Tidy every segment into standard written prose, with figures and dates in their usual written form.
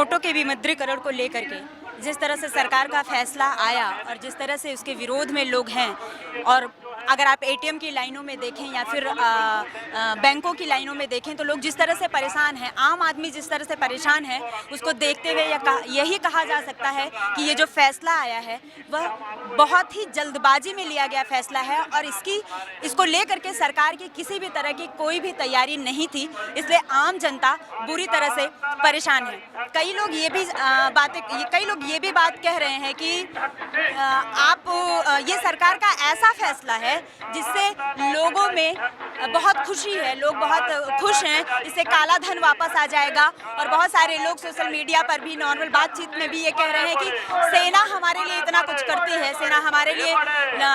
नोटों के विमुद्रीकरण को लेकर के जिस तरह से सरकार का फैसला आया और जिस तरह से उसके विरोध में लोग हैं, और अगर आप एटीएम की लाइनों में देखें या फिर बैंकों की लाइनों में देखें तो लोग जिस तरह से परेशान हैं, आम आदमी जिस तरह से परेशान है, उसको देखते हुए यही कहा जा सकता है कि ये जो फैसला आया है वह बहुत ही जल्दबाजी में लिया गया फैसला है और इसको लेकर के सरकार की किसी भी तरह की कोई भी तैयारी नहीं थी। इसलिए आम जनता बुरी तरह से परेशान है। कई लोग ये भी बात कह रहे हैं कि ये सरकार का ऐसा फैसला है जिससे लोगों में बहुत खुशी है, लोग बहुत खुश हैं, इससे काला धन वापस आ जाएगा। और बहुत सारे लोग सोशल मीडिया पर भी नॉर्मल बातचीत में भी ये कह रहे हैं कि सेना हमारे लिए इतना कुछ करती है, सेना हमारे लिए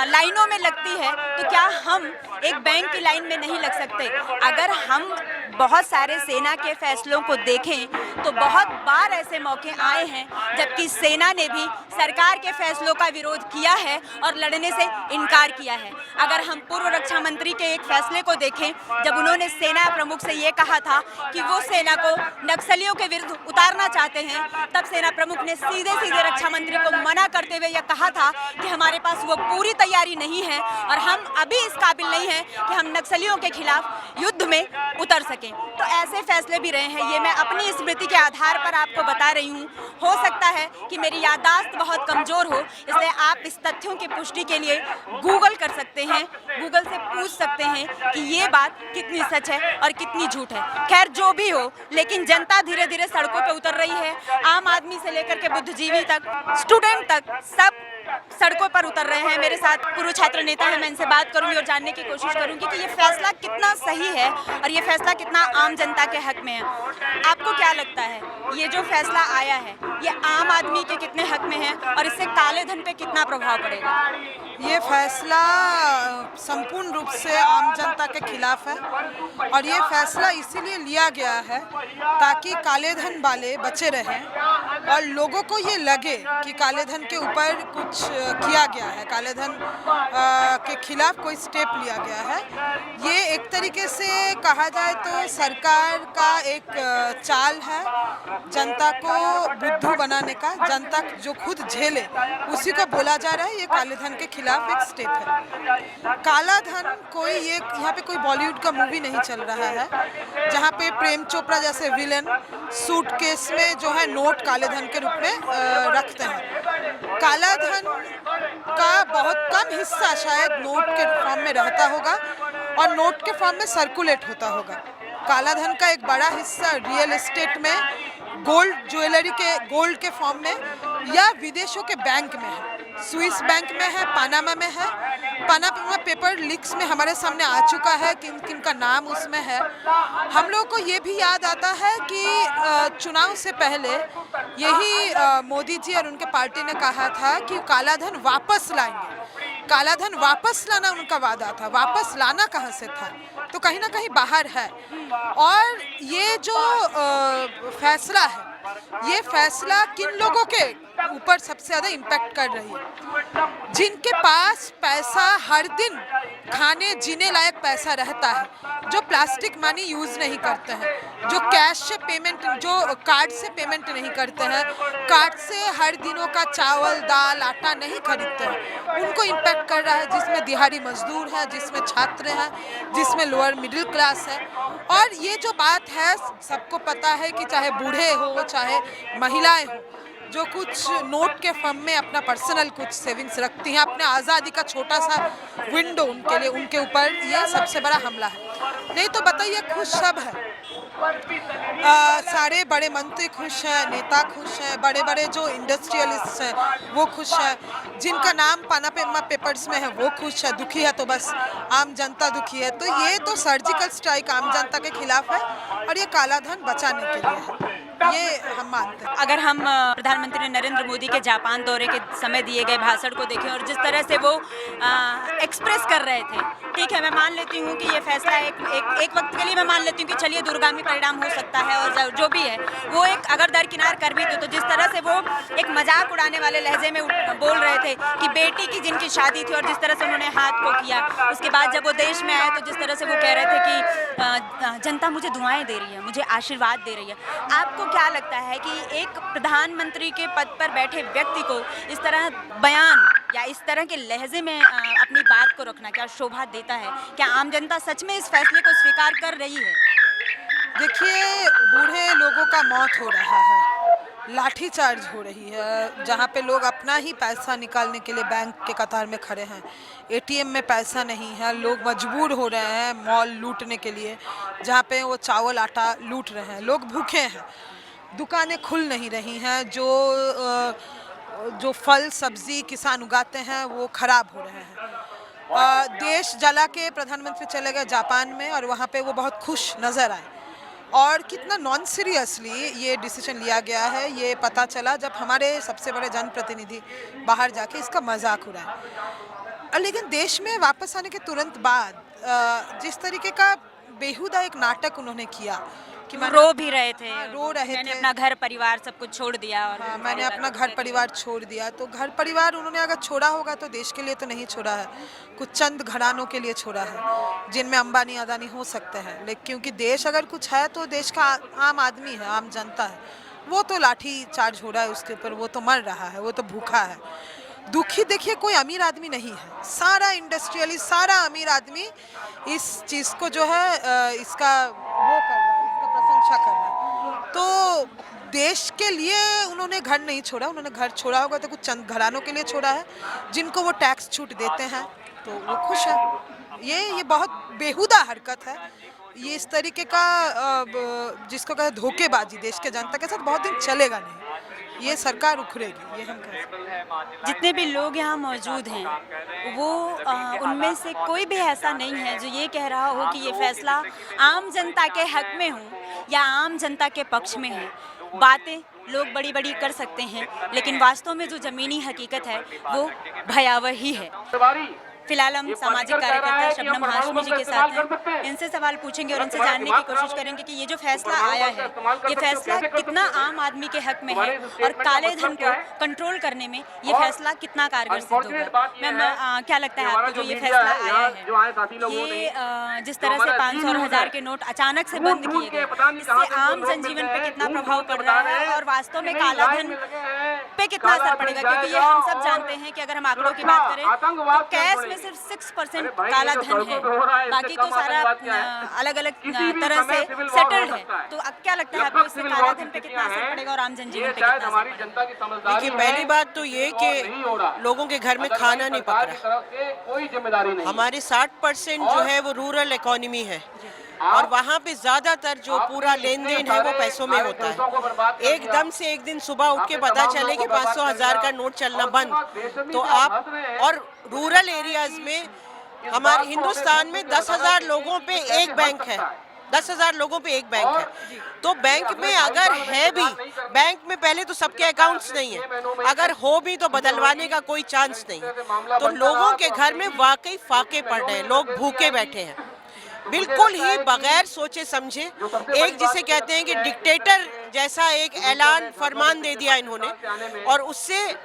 लाइनों में लगती है, तो क्या हम एक बैंक की लाइन में नहीं लग सकते? अगर हम बहुत सारे सेना के फैसलों को देखें तो बहुत बार ऐसे मौके आए हैं जबकि सेना ने भी सरकार के फैसलों का विरोध किया है और लड़ने से इनकार किया है। अगर हम पूर्व रक्षा मंत्री के एक फैसले को देखें, जब उन्होंने सेना प्रमुख से ये कहा था कि वो सेना को नक्सलियों के विरुद्ध उतारना चाहते हैं, तब सेना प्रमुख ने सीधे सीधे रक्षा मंत्री को मना करते हुए यह कहा था कि हमारे पास वो पूरी तैयारी नहीं है और हम अभी इस काबिल नहीं हैं कि हम नक्सलियों के खिलाफ युद्ध में उतर सकें। तो ऐसे फैसले भी रहे हैं। ये मैं अपनी स्मृति के आधार पर आपको बता रही हूँ। हो सकता है कि मेरी याददाश्त बहुत कमज़ोर हो, इसलिए आप इस तथ्यों की पुष्टि के लिए गूगल कर सकते हैं, गूगल से पूछ सकते हैं कि ये बात कितनी सच है और कितनी झूठ है। खैर जो भी हो, लेकिन जनता धीरे धीरे सड़कों पर उतर रही है। आम आदमी से लेकर के बुद्धिजीवी तक, स्टूडेंट तक, सब सड़कों पर उतर रहे हैं। मेरे साथ पूर्व छात्र नेता है, मैं इनसे बात करूंगी और जानने की कोशिश करूंगी कि ये फैसला कितना सही है और ये फैसला कितना आम जनता के हक में है। आपको क्या लगता है ये जो फैसला आया है ये आम आदमी के कितने हक में है और इससे काले धन पे कितना प्रभाव पड़ेगा? ये फैसला संपूर्ण रूप से आम जनता के खिलाफ है और ये फैसला इसीलिए लिया गया है ताकि काले धन वाले बचे रहें और लोगों को ये लगे कि काले धन के ऊपर कुछ किया गया है, काले धन के खिलाफ कोई स्टेप लिया गया है। ये एक तरीके से कहा जाए तो सरकार का एक चाल है जनता को बुद्धू बनाने का। जनता जो खुद झेले उसी को बोला जा रहा है ये काले धन के खिलाफ एक स्टेप है। काला धन कोई ये यहाँ पे कोई बॉलीवुड का मूवी नहीं चल रहा है जहाँ पे प्रेम चोपड़ा जैसे विलेन सूटकेस में जो है नोट काले धन के रूप में रखते हैं। काला धन का बहुत कम हिस्सा शायद नोट के फॉर्म में रहता होगा और नोट के फॉर्म में सर्कुलेट होता होगा। काला धन का एक बड़ा हिस्सा रियल एस्टेट में, गोल्ड ज्वेलरी के गोल्ड के फॉर्म में या विदेशों के बैंक में है। स्विस बैंक में है, पनामा में है। पनामा पेपर लीक्स में हमारे सामने आ चुका है किन किन का नाम उसमें है। हम लोगों को ये भी याद आता है कि चुनाव से पहले यही मोदी जी और उनके पार्टी ने कहा था कि काला धन वापस लाएंगे। काला धन वापस लाना उनका वादा था। वापस लाना कहाँ से था? तो कहीं ना कहीं बाहर है। और ये जो फैसला है, ये फैसला किन लोगों के ऊपर सबसे ज़्यादा इम्पैक्ट कर रही है? जिनके पास पैसा हर दिन खाने जीने लायक पैसा रहता है, जो प्लास्टिक मनी यूज़ नहीं करते हैं, जो कैश से पेमेंट, जो कार्ड से पेमेंट नहीं करते हैं, कार्ड से हर दिनों का चावल दाल आटा नहीं खरीदते हैं, उनको इम्पैक्ट कर रहा है। जिसमें दिहाड़ी मजदूर है, जिसमें छात्र हैं, जिसमें लोअर मिडिल क्लास है। और ये जो बात है सबको पता है कि चाहे बूढ़े हो चाहे महिलाएं हो, जो कुछ नोट के फर्म में अपना पर्सनल कुछ सेविंग्स रखती हैं, अपने आज़ादी का छोटा सा विंडो उनके लिए, उनके ऊपर ये सबसे बड़ा हमला है। नहीं तो बताइए, खुश सब है। सारे बड़े मंत्री खुश हैं, नेता खुश हैं, बड़े बड़े जो इंडस्ट्रियलिस्ट हैं वो खुश हैं, जिनका नाम पनामा पेपर्स में है वो खुश है। दुखी है तो बस आम जनता दुखी है। तो ये तो सर्जिकल स्ट्राइक आम जनता के खिलाफ है और ये काला धन बचाने के लिए है, ये हम मानते हैं। अगर हम प्रधानमंत्री नरेंद्र मोदी के जापान दौरे के समय दिए गए भाषण को देखें और जिस तरह से वो एक्सप्रेस कर रहे थे, ठीक है, मैं मान लेती हूँ कि ये फैसला एक वक्त के लिए मैं मान लेती हूँ कि चलिए दूरगामी परिणाम हो सकता है और जो भी है वो एक अगर दरकिनार कर भी तो जिस तरह से वो एक मजाक उड़ाने वाले लहजे में बोल रहे थे कि बेटी की जिनकी शादी थी और जिस तरह से उन्होंने हाथ को किया, उसके बाद जब वो देश में आए तो जिस तरह से वो कह रहे थे कि जनता मुझे दुआएं दे रही है, मुझे आशीर्वाद दे रही है। आपको क्या लगता है कि एक प्रधानमंत्री के पद पर बैठे व्यक्ति को इस तरह बयान या इस तरह के लहजे में अपनी बात को रखना क्या शोभा देता है? क्या आम जनता सच में इस फैसले को स्वीकार कर रही है? देखिए, बूढ़े लोगों का मौत हो रहा है, लाठीचार्ज हो रही है, जहाँ पे लोग अपना ही पैसा निकालने के लिए बैंक के कतार में खड़े हैं, एटीएम में पैसा नहीं है, लोग मजबूर हो रहे हैं मॉल लूटने के लिए, जहाँ पे वो चावल आटा लूट रहे हैं, लोग भूखे हैं, दुकानें खुल नहीं रही हैं, जो फल सब्जी किसान उगाते हैं वो खराब हो रहे हैं। देश जला के प्रधानमंत्री चले गए जापान में और वहाँ पे वो बहुत खुश नज़र आए, और कितना नॉन सीरियसली ये डिसीजन लिया गया है ये पता चला जब हमारे सबसे बड़े जनप्रतिनिधि बाहर जाके इसका मजाक उड़ाए। लेकिन देश में वापस आने के तुरंत बाद जिस तरीके का बेहुदा एक नाटक उन्होंने किया कि रो भी रहे थे, रो रहे मैंने थे, अपना घर परिवार सब कुछ छोड़ दिया और हाँ, मैंने अपना घर परिवार छोड़ दिया। तो घर परिवार उन्होंने अगर छोड़ा होगा तो देश के लिए तो नहीं छोड़ा है, कुछ चंद घरानों के लिए छोड़ा है जिनमें अंबानी अदानी हो सकते हैं, लेकिन क्योंकि देश अगर कुछ है तो देश का आम आदमी है, आम जनता है, वो तो लाठी चार्ज हो रहा है उसके ऊपर, वो तो मर रहा है, वो तो भूखा है। दुखी देखिए कोई अमीर आदमी नहीं है, सारा इंडस्ट्रियलिस्ट, सारा अमीर आदमी इस चीज़ को जो है इसका वो कर रहा है, इसका प्रशंसा कर रहा है। तो देश के लिए उन्होंने घर नहीं छोड़ा, उन्होंने घर छोड़ा होगा तो कुछ चंद घरानों के लिए छोड़ा है जिनको वो टैक्स छूट देते हैं, तो वो खुश है। ये बहुत बेहुदा हरकत है, ये इस तरीके का जिसको कहते धोखेबाजी देश के जनता के साथ बहुत दिन चलेगा नहीं, ये सरकार उखड़ेगी, ये हम कह सकते हैं। जितने भी लोग यहाँ मौजूद हैं वो उनमें से कोई भी ऐसा नहीं है जो ये कह रहा हो कि ये फैसला आम जनता के हक में हो या आम जनता के पक्ष में है। बातें लोग बड़ी बड़ी कर सकते हैं, लेकिन वास्तव में जो ज़मीनी हकीकत है वो भयावह ही है। फिलहाल हम सामाजिक कार्यकर्ता शबनम हाशमी जी के साथ हैं, इनसे सवाल पूछेंगे और इनसे जानने की कोशिश करेंगे कि ये जो फैसला आया है ये फैसला कितना आम आदमी के हक में है और काले धन को कंट्रोल करने में ये फैसला कितना कारगर सिद्ध होगा। मैम, क्या लगता है आपको जो ये फैसला आया है, ये जिस तरह से 500 और 1000 के नोट अचानक से बंद किए गए, इससे आम जनजीवन पे कितना प्रभाव पड़ रहा है और वास्तव में काला धन पे कितना असर पड़ेगा? क्योंकि ये हम सब जानते हैं कि अगर हम आंकड़ों की बात करें तो कैश में सिर्फ 6% काला धन है, बाकी तो सारा अलग अलग तरह से सेटल्ड है। तो अब क्या लगता है आपको इससे काला धन पे कितना असर पड़ेगा और आम जनजीवन पे कितना असर पड़ेगा? देखिए, पहली बात तो ये कि लोगों के घर में खाना नहीं पक रहा। हमारे 60% जो है वो रूरल इकोनॉमी है और वहाँ पे ज़्यादातर जो पूरा लेन देन है वो पैसों में होता है। एकदम से एक दिन सुबह उठ के पता चले कि 500 1000 का नोट चलना बंद, तो आप और रूरल एरियाज में हमारे हिंदुस्तान में 10,000 लोगों पे एक बैंक है, 10,000 लोगों पे एक बैंक है। तो बैंक में अगर है भी, बैंक में पहले तो सबके अकाउंट्स नहीं है, अगर हो भी तो बदलवाने का कोई चांस नहीं है। तो लोगों के घर में वाकई फाके पड़ रहे हैं, लोग भूखे बैठे हैं बिल्कुल ही बगैर सोचे समझे। एक जिसे कहते हैं कि डिक्टेटर जैसा एक ऐलान फरमान दे दिया इन्होंने, और उससे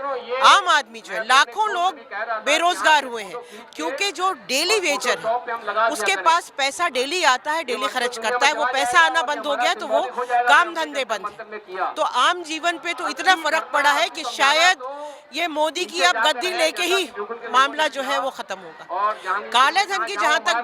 आम आदमी जो है, लाखों लोग बेरोजगार हुए हैं, क्योंकि जो डेली वेजर है उसके पास पैसा डेली आता है, डेली खर्च करता है, वो पैसा आना बंद हो गया तो वो काम धंधे बंद है। तो आम जीवन पे तो इतना फर्क पड़ा है कि शायद ये मोदी की अब गद्दी लेके ही मामला जो है वो खत्म होगा। काला धन की जहाँ तक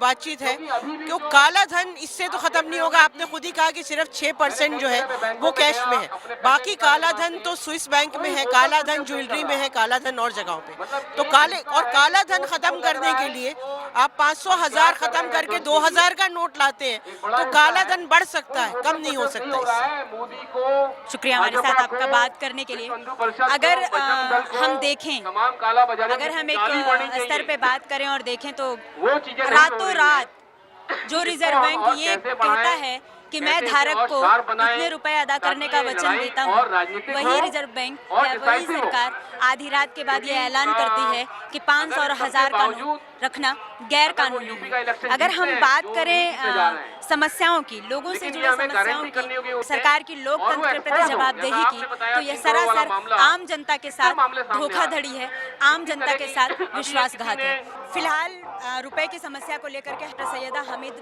बातचीत है, क्यों काला धन इससे तो खत्म नहीं होगा। आपने खुद ही कहा कि सिर्फ 6% जो है वो कैश में है, बाकी काला धन तो स्विस बैंक में है, काला धन ज्वेलरी में है, काला धन और जगहों पे। तो काला धन खत्म करने के लिए आप 500 1000 खत्म करके 2000 का नोट लाते हैं, तो काला धन बढ़ सकता है, कम नहीं हो सकता इससे। शुक्रिया हमारे साथ आपका बात करने के लिए। अगर हम देखें, अगर हम एक स्तर पे बात करें और देखें तो रातों रात जो रिजर्व बैंक ये कहता है कि मैं धारक को इतने रुपए अदा करने का वचन देता हूँ, वही रिजर्व बैंक या वही सरकार आधी रात के बाद ये ऐलान करती है कि 500 और 1000 का नोट रखना गैर कानूनी है। अगर हम बात करें समस्याओं की, लोगों से जुड़ी समस्याओं की, सरकार की लोकतंत्र के प्रति जवाबदेही की, तो यह सरासर आम जनता के साथ धोखाधड़ी है, आम जनता के साथ विश्वासघात है। फिलहाल रुपए की समस्या को लेकर के डॉक्टर सैयदा हमीद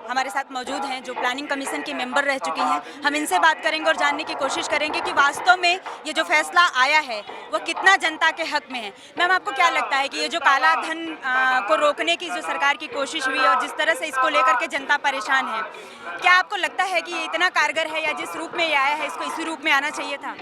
हमारे साथ मौजूद हैं, जो प्लानिंग कमीशन की मेंबर रह चुकी हैं। हम इनसे बात करेंगे और जानने की कोशिश करेंगे कि वास्तव में ये जो फैसला आया है वो कितना जनता के हक में है। मैम, आपको क्या लगता है कि ये जो काला धन को रोकने की जो सरकार की कोशिश हुई और जिस तरह से इसको लेकर के जनता परेशान है, क्या आपको लगता है कि ये इतना कारगर है, या जिस रूप में ये आया है इसको इसी रूप में आना चाहिए था?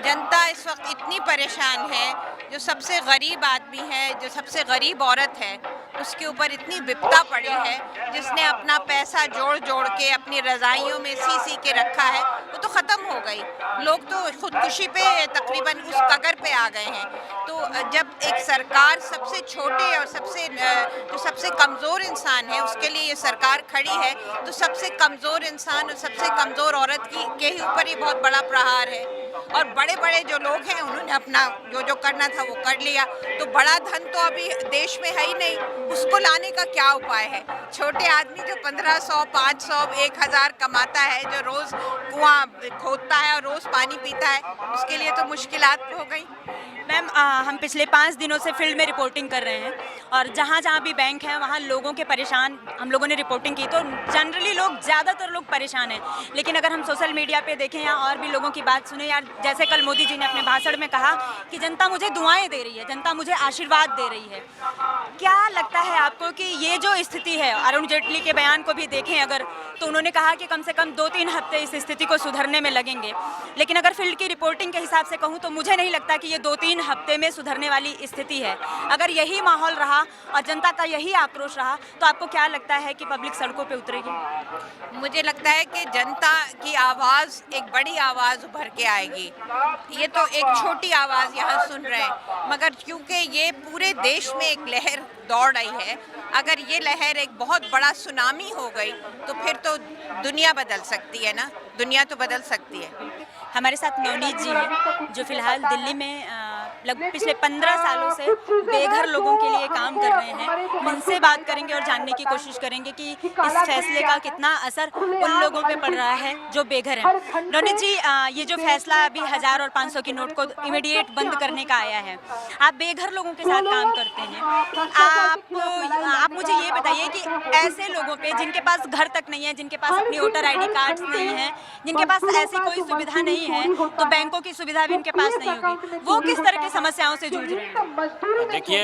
जनता इस वक्त इतनी परेशान है, जो सबसे गरीब आदमी है, जो सबसे गरीब औरत है, उसके ऊपर इतनी विपदा पड़ी है, जिसने अपना पैसा जोड़ जोड़ के अपनी रजाइयों में सी के रखा है, वो तो ख़त्म हो गई। लोग तो खुदकुशी पे तकरीबन उस कगर पे आ गए हैं। तो जब एक सरकार सबसे छोटे और जो सबसे कमज़ोर इंसान है उसके लिए ये सरकार खड़ी है, तो सबसे कमज़ोर इंसान और सबसे कमज़ोर औरत के ही ऊपर ये बहुत बड़ा प्रहार है। और बड़े बड़े जो लोग हैं उन्होंने अपना जो करना था वो कर लिया। तो बड़ा धन तो अभी देश में है ही नहीं, उसको लाने का क्या उपाय है? छोटे आदमी जो 1500, 500, 1000 कमाता है, जो रोज़ कुआं खोदता है और रोज़ पानी पीता है, उसके लिए तो मुश्किलात हो गई। मैम, हम पिछले 5 दिनों से फील्ड में रिपोर्टिंग कर रहे हैं और जहाँ जहाँ भी बैंक हैं वहाँ लोगों के परेशान हम लोगों ने रिपोर्टिंग की, तो जनरली ज़्यादातर लोग परेशान हैं। लेकिन अगर हम सोशल मीडिया पे देखें या और भी लोगों की बात सुने, यार जैसे कल मोदी जी ने अपने भाषण में कहा कि जनता मुझे दुआएं दे रही है, जनता मुझे आशीर्वाद दे रही है। क्या लगता है आपको कि ये जो स्थिति है, अरुण जेटली के बयान को भी देखें अगर, तो उन्होंने कहा कि कम से कम 2-3 हफ्ते इस स्थिति को सुधरने में लगेंगे, लेकिन अगर फील्ड की रिपोर्टिंग के हिसाब से कहूँ तो मुझे नहीं लगता कि ये 2-3 हफ्ते में सुधरने वाली स्थिति है। अगर यही माहौल रहा और जनता का यही आक्रोश रहा, तो आपको क्या लगता है कि पब्लिक सड़कों पे उतरेगी? मुझे लगता है कि जनता की आवाज़ एक बड़ी आवाज़ उभर के आएगी। ये तो एक छोटी आवाज़ यहाँ सुन रहे हैं, मगर क्योंकि ये पूरे देश में एक लहर दौड़ रही है, अगर ये लहर एक बहुत बड़ा सुनामी हो गई तो फिर तो दुनिया बदल सकती है ना, दुनिया तो बदल सकती है। हमारे साथ नवनीत जी हैं, जो फिलहाल दिल्ली में लगभग पिछले 15 सालों से बेघर लोगों के लिए काम कर रहे हैं। हम इनसे बात करेंगे और जानने की कोशिश करेंगे कि इस फैसले का कितना असर उन लोगों पे पड़ रहा है जो बेघर हैं। नवनीत जी, ये जो फैसला अभी 1000 और 500 की नोट को इमीडिएट बंद करने का आया है, आप बेघर लोगों के साथ काम करते हैं, आप मुझे ये बताइए कि ऐसे लोगों पे जिनके पास घर तक नहीं है, जिनके पास अपनी वोटर ID कार्ड्स नहीं है, जिनके पास ऐसी कोई सुविधा नहीं है, तो बैंकों की सुविधा भी उनके पास नहीं होगी, वो किस तरह की समस्याओं से जूझ रहे हैं? देखिए,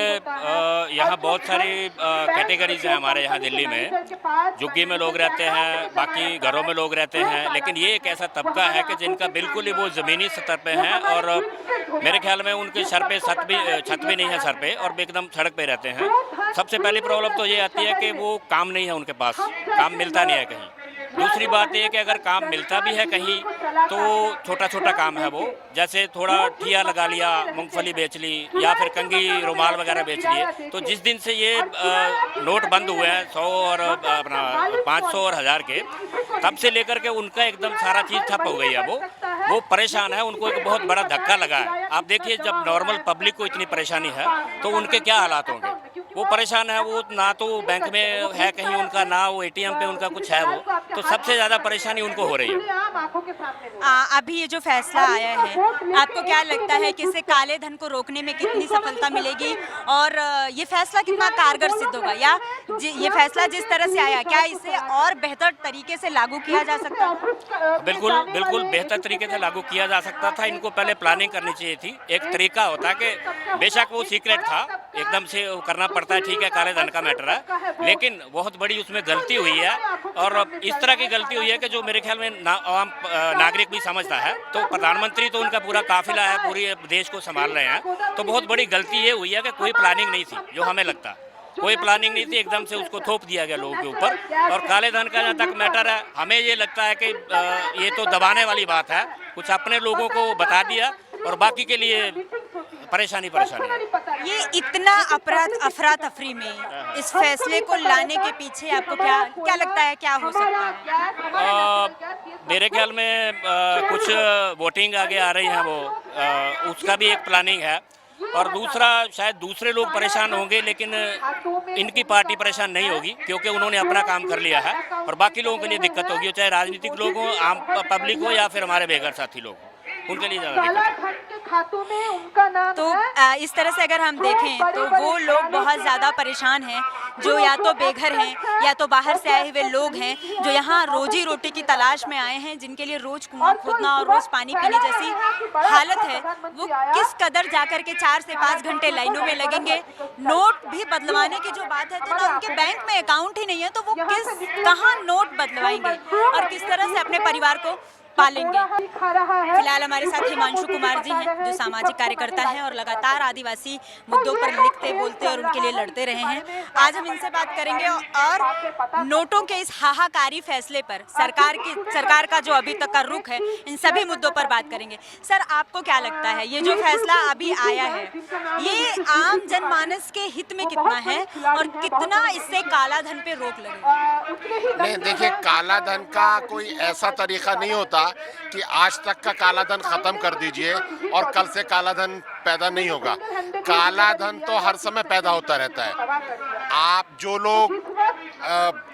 यहाँ बहुत सारी कैटेगरीज हैं हमारे यहाँ दिल्ली में। झुग्गी में लोग रहते हैं, बाकी घरों में लोग रहते हैं, लेकिन ये एक ऐसा तबका है कि जिनका बिल्कुल ही वो ज़मीनी स्तर पे हैं और मेरे ख्याल में उनके सर पे छत भी नहीं है सर पे, और एकदम सड़क पे रहते हैं। सबसे पहली प्रॉब्लम तो ये आती है कि वो काम नहीं है उनके पास, काम मिलता नहीं है कहीं। दूसरी बात ये कि अगर काम मिलता भी है कहीं तो छोटा छोटा काम है वो, जैसे थोड़ा ठिया लगा लिया, मूंगफली बेच ली या फिर कंघी रुमाल वगैरह बेच लिए। तो जिस दिन से ये नोट बंद हुए हैं 100 और अपना 500 और 1000 के, तब से लेकर के उनका एकदम सारा चीज़ ठप हो गई है। वो परेशान है, उनको एक बहुत बड़ा धक्का लगा है। आप देखिए, जब नॉर्मल पब्लिक को इतनी परेशानी है तो उनके क्या हालात होंगे। वो परेशान है, वो ना तो बैंक में है कहीं उनका, ना वो ATM पे उनका कुछ है, वो तो सबसे ज़्यादा परेशानी उनको हो रही है। अभी ये जो फैसला आया है, आपको क्या लगता है कि इससे काले धन को रोकने में कितनी सफलता मिलेगी और ये फैसला कितना कारगर सिद्ध होगा, या ये फैसला जिस तरह से आया, क्या इसे और बेहतर तरीके से लागू किया जा सकता है? बिल्कुल बेहतर तरीके से लागू किया जा सकता था। इनको पहले प्लानिंग करनी चाहिए थी। एक तरीका होता है कि बेशक वो सीक्रेट था, एकदम से करना पड़ता है, ठीक है, काले धन का मैटर है, लेकिन बहुत बड़ी उसमें गलती हुई है। और इस तरह की गलती हुई है कि जो मेरे ख्याल में आम नागरिक भी समझता है। तो प्रधानमंत्री तो उनका पूरा काफिला है, पूरे देश को संभाल रहे हैं, तो बहुत बड़ी गलती ये हुई है कि कोई प्लानिंग नहीं थी। जो हमें लगता कोई प्लानिंग नहीं थी, एकदम से उसको थोप दिया गया लोगों के ऊपर। और काले धन का जहाँ तक मैटर है, हमें ये लगता है कि ये तो दबाने वाली बात है, कुछ अपने लोगों को बता दिया और बाकी के लिए परेशानी है। ये इतना अफरा तफरी में इस फैसले को लाने के पीछे आपको क्या लगता है, क्या हो सकता है? मेरे ख्याल में कुछ वोटिंग आगे आ रही है, वो उसका भी एक प्लानिंग है। और दूसरा शायद दूसरे लोग परेशान होंगे, लेकिन इनकी पार्टी परेशान नहीं होगी क्योंकि उन्होंने अपना काम कर लिया है और बाकी लोगों के लिए दिक्कत होगी, चाहे राजनीतिक लोग हों, आम पब्लिक हो या फिर हमारे बेघर साथी लोग हों, उनके लिए ज़्यादा दिक्कत है। तो इस तरह से अगर हम देखें तो वो लोग बहुत ज़्यादा परेशान हैं जो या तो बेघर हैं या तो बाहर से आए हुए लोग हैं जो यहाँ रोजी रोटी की तलाश में आए हैं, जिनके लिए रोज कुआं खोदना और रोज पानी पीने जैसी हालत है। वो किस कदर जाकर के 4 से 5 घंटे लाइनों में लगेंगे। नोट भी बदलवाने की जो बात है तो ना उनके बैंक में अकाउंट ही नहीं है, तो वो कहाँ नोट बदलवाएंगे और किस तरह से अपने परिवार को पालेंगे। फिलहाल हमारे साथ हिमांशु कुमार जी हैं जो सामाजिक कार्यकर्ता हैं और लगातार आदिवासी मुद्दों पर लिखते बोलते और उनके लिए लड़ते रहे हैं। आज हम इनसे बात करेंगे और नोटों के इस हाहाकारी फैसले पर सरकार का जो अभी तक का रुख है, इन सभी मुद्दों पर बात करेंगे। सर, आपको क्या लगता है ये जो फैसला अभी आया है ये आम जनमानस के हित में कितना है और कितना इससे काला धन पे रोक लगेगी? नहीं, देखिए, काला धन का कोई ऐसा तरीका नहीं होता कि आज तक का काला धन खत्म कर दीजिए और कल से काला धन पैदा नहीं होगा। काला धन तो हर समय पैदा होता रहता है। आप जो लोग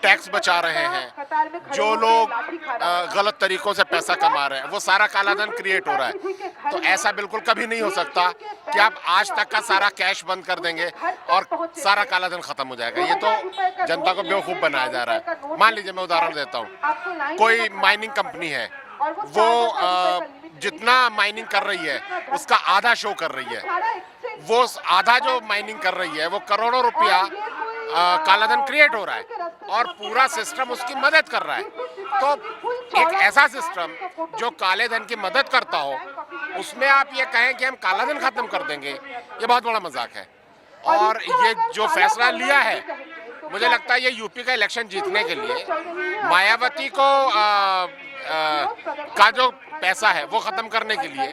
टैक्स बचा रहे हैं, जो लोग गलत तरीकों से पैसा कमा रहे हैं, वो सारा काला धन क्रिएट हो रहा है। तो ऐसा बिल्कुल कभी नहीं हो सकता कि आप आज तक का सारा कैश बंद कर देंगे और सारा काला धन खत्म हो जाएगा। ये तो जनता को बेवकूफ बनाया जा रहा है। मान लीजिए, मैं उदाहरण देता हूँ, कोई माइनिंग कंपनी है, वो जितना माइनिंग कर रही है उसका आधा शो कर रही है। वो आधा जो माइनिंग कर रही है वो करोड़ों रुपया कालाधन क्रिएट हो रहा है और पूरा सिस्टम उसकी मदद कर रहा है। तो एक ऐसा सिस्टम जो काले धन की मदद करता हो, उसमें आप ये कहें कि हम कालाधन खत्म कर देंगे, ये बहुत बड़ा मजाक है। और ये जो फैसला लिया है, मुझे लगता है ये यूपी का इलेक्शन जीतने के लिए मायावती को का जो पैसा है वो खत्म करने के लिए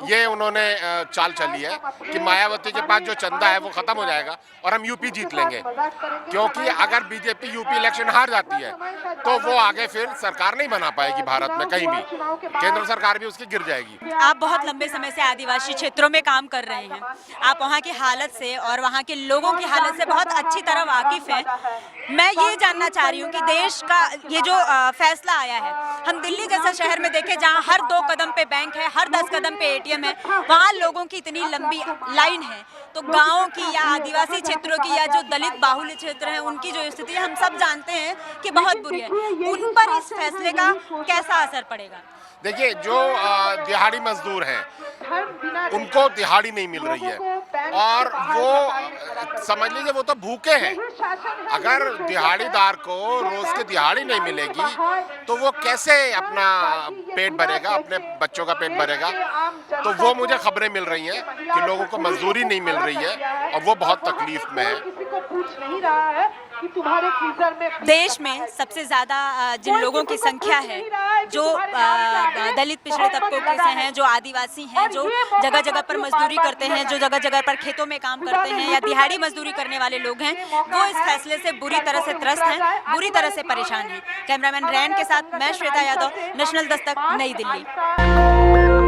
ये उन्होंने चाल चली है कि मायावती के पास जो चंदा है वो खत्म हो जाएगा और हम यूपी जीत लेंगे। क्योंकि अगर बीजेपी यूपी इलेक्शन हार जाती है तो वो आगे फिर सरकार नहीं बना पाएगी भारत में कहीं भी, केंद्र सरकार भी उसकी गिर जाएगी। आप बहुत लंबे समय से आदिवासी क्षेत्रों में काम कर रहे हैं, आप वहाँ की हालत से और वहाँ के लोगों की हालत से बहुत अच्छी तरह वाकिफ हैं। मैं ये जानना चाह रही हूँ कि देश का ये जो फैसला आया है, हम दिल्ली जैसा शहर में देखें जहाँ हर 2 कदम पे बैंक है, हर 10 कदम पे एटीएम है, वहाँ लोगों की इतनी लंबी लाइन है, तो गाँव की या आदिवासी क्षेत्रों की या जो दलित बाहुल्य क्षेत्र हैं उनकी जो स्थिति हम सब जानते हैं कि बहुत बुरी है। उन पर इस फैसले का कैसा असर पड़ेगा? देखिए, जो दिहाड़ी मजदूर हैं उनको दिहाड़ी नहीं मिल रही है और वो समझ लीजिए वो तो भूखे हैं। अगर दिहाड़ीदार को रोज की दिहाड़ी नहीं मिलेगी तो वो कैसे अपना पेट भरेगा, अपने बच्चों का पेट भरेगा? तो वो मुझे खबरें मिल रही हैं कि लोगों को मजदूरी नहीं मिल रही है और वो बहुत तकलीफ में है। देश में सबसे ज्यादा जिन लोगों की संख्या है जो दलित पिछड़े तबकों के से हैं, जो आदिवासी हैं, जो जगह जगह पर मजदूरी करते हैं, जो जगह जगह पर खेतों में काम करते हैं या दिहाड़ी मजदूरी करने वाले लोग हैं, वो इस फैसले से बुरी तरह से त्रस्त हैं, बुरी तरह से परेशान हैं। कैमरामैन रैन के साथ मैं श्वेता यादव, नेशनल दस्तक, नई दिल्ली।